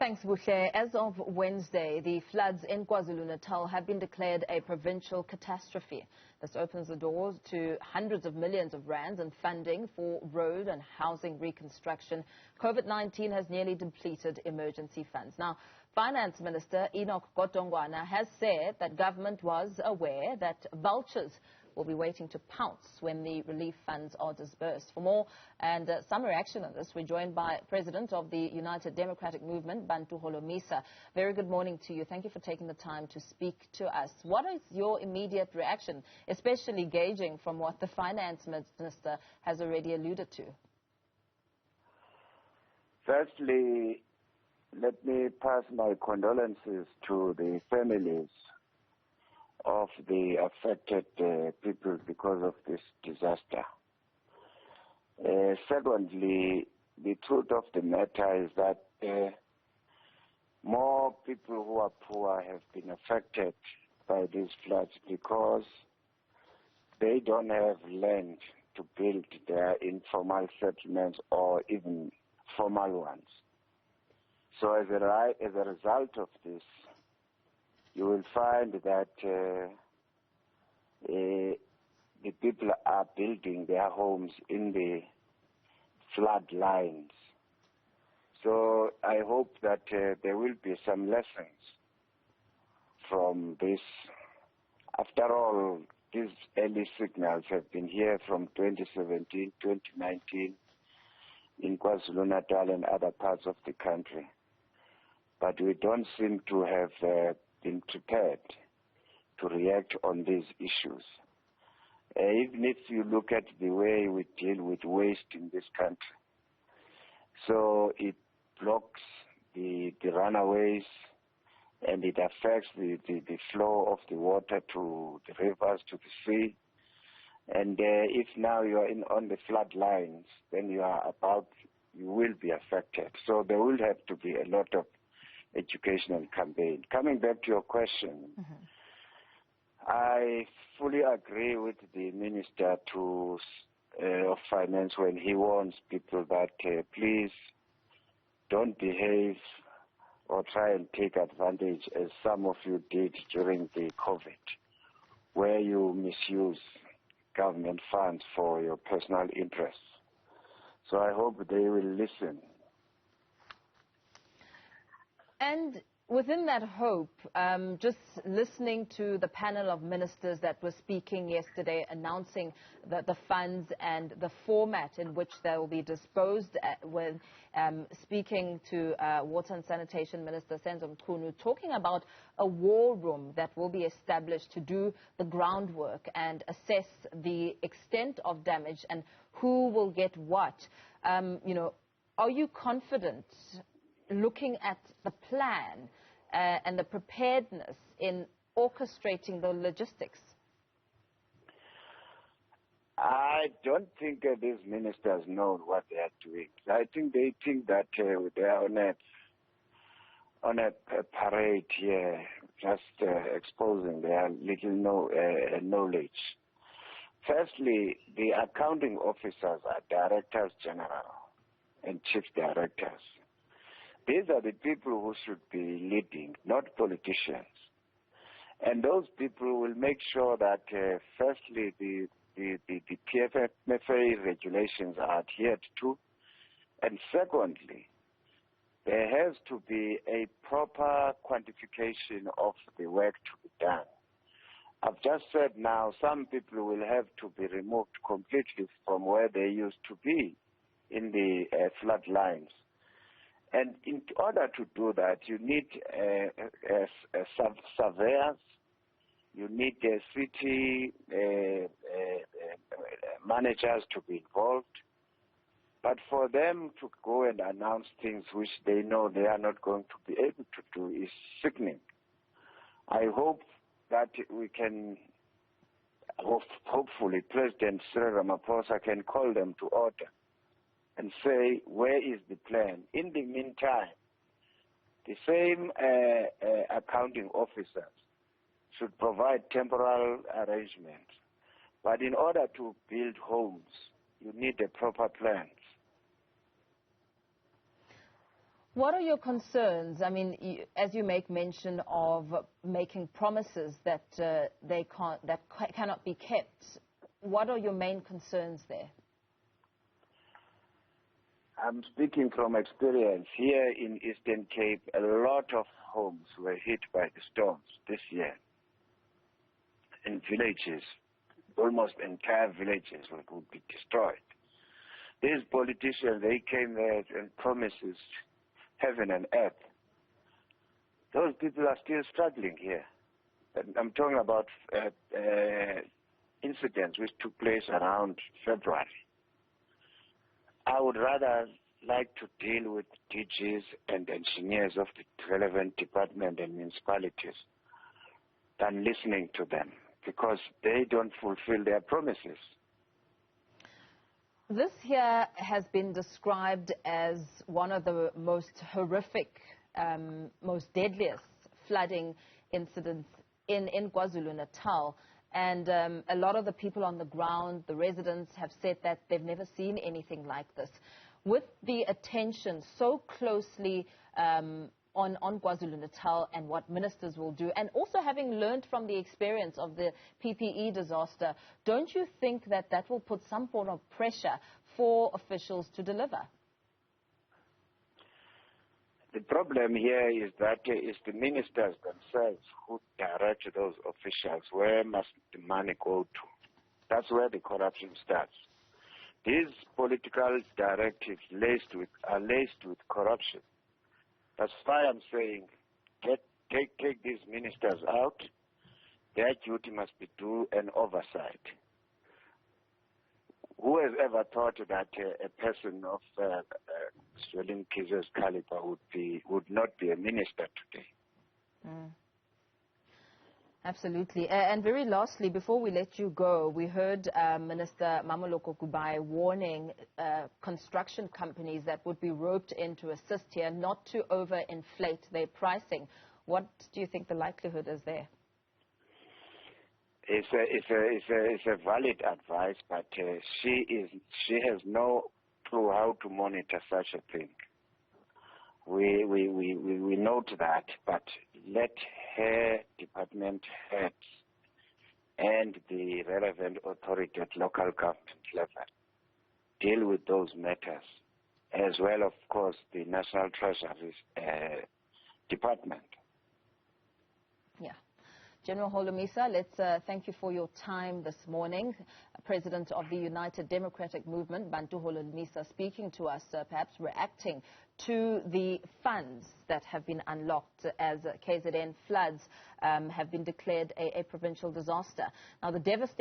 Thanks, Buhle. As of Wednesday, the floods in KwaZulu-Natal have been declared a provincial catastrophe. This opens the doors to hundreds of millions of rands in funding for road and housing reconstruction. COVID-19 has nearly depleted emergency funds. Now, Finance Minister Enoch Godongwana has said that government was aware that vultures will be waiting to pounce when the relief funds are disbursed. For more and some reaction on this, we're joined by President of the United Democratic Movement, Bantu Holomisa. Very good morning to you. Thank you for taking the time to speak to us. What is your immediate reaction, especially gauging from what the Finance Minister has already alluded to? Firstly, let me pass my condolences to the families of the affected people because of this disaster. Secondly, the truth of the matter is that more people who are poor have been affected by these floods because they don't have land to build their informal settlements or even formal ones. So as a result of this, you will find that the people are building their homes in the flood lines. So I hope that there will be some lessons from this. After all, these early signals have been here from 2017, 2019 in KwaZulu-Natal and other parts of the country. But we don't seem to have been prepared to react on these issues. Even if you look at the way we deal with waste in this country, so it blocks the runaways and it affects the flow of the water to the rivers, to the sea. And if now you are on the flood lines, then you will be affected. So there will have to be a lot of educational campaign. Coming back to your question, I fully agree with the Minister of Finance when he warns people that please don't behave or try and take advantage as some of you did during the COVID, where you misuse government funds for your personal interests. So I hope they will listen. And within that hope, just listening to the panel of ministers that were speaking yesterday, announcing the funds and the format in which they will be disposed, when speaking to Water and Sanitation Minister Senzo Mkhunu, talking about a war room that will be established to do the groundwork and assess the extent of damage and who will get what. Are you confident, looking at the plan and the preparedness in orchestrating the logistics? I don't think these ministers know what they are doing. I think they think that they are on a parade here, just exposing their little knowledge. Firstly, the accounting officers are directors general and chief directors. These are the people who should be leading, not politicians. And those people will make sure that, firstly, the PFMFA regulations are adhered to, and secondly, there has to be a proper quantification of the work to be done. I've just said now some people will have to be removed completely from where they used to be in the flood lines. And in order to do that, you need surveyors, you need city managers to be involved. But for them to go and announce things which they know they are not going to be able to do is sickening. I hope that we can, hopefully President Cyril Ramaphosa can call them to order and say, where is the plan? In the meantime, the same accounting officers should provide temporal arrangements. But in order to build homes, you need a proper plan. What are your concerns? I mean, as you make mention of making promises that cannot be kept, what are your main concerns there? I'm speaking from experience. Here in Eastern Cape, a lot of homes were hit by the storms this year. In villages, almost entire villages would be destroyed. These politicians, they came there and promises heaven and earth. Those people are still struggling here. And I'm talking about incidents which took place around February. I would rather like to deal with DGs and engineers of the relevant department and municipalities than listening to them, because they don't fulfill their promises. This here has been described as one of the most horrific, most deadliest flooding incidents in KwaZulu-Natal. And a lot of the people on the ground, the residents, have said that they've never seen anything like this. With the attention so closely on KwaZulu-Natal and what ministers will do, and also having learned from the experience of the PPE disaster, don't you think that that will put some form of pressure for officials to deliver? The problem here is that it's the ministers themselves who direct those officials. Where must the money go to? That's where the corruption starts. These political directives are laced with corruption. That's why I'm saying, take these ministers out. Their duty must be do an oversight. Who has ever thought that a person of Swelling Kizer's caliber would not be a minister today? Mm. Absolutely. And very lastly, before we let you go, we heard Minister Mamoloko Kubai warning construction companies that would be roped in to assist here not to overinflate their pricing. What do you think the likelihood is there? It's a valid advice, but she has no clue how to monitor such a thing. We note that, but let her department heads and the relevant authority at local government level deal with those matters, as well, of course, the National Treasury's department. Yeah. General Holomisa, let's thank you for your time this morning. President of the United Democratic Movement, Bantu Holomisa, speaking to us, perhaps reacting to the funds that have been unlocked as KZN floods have been declared a provincial disaster. Now, the devastating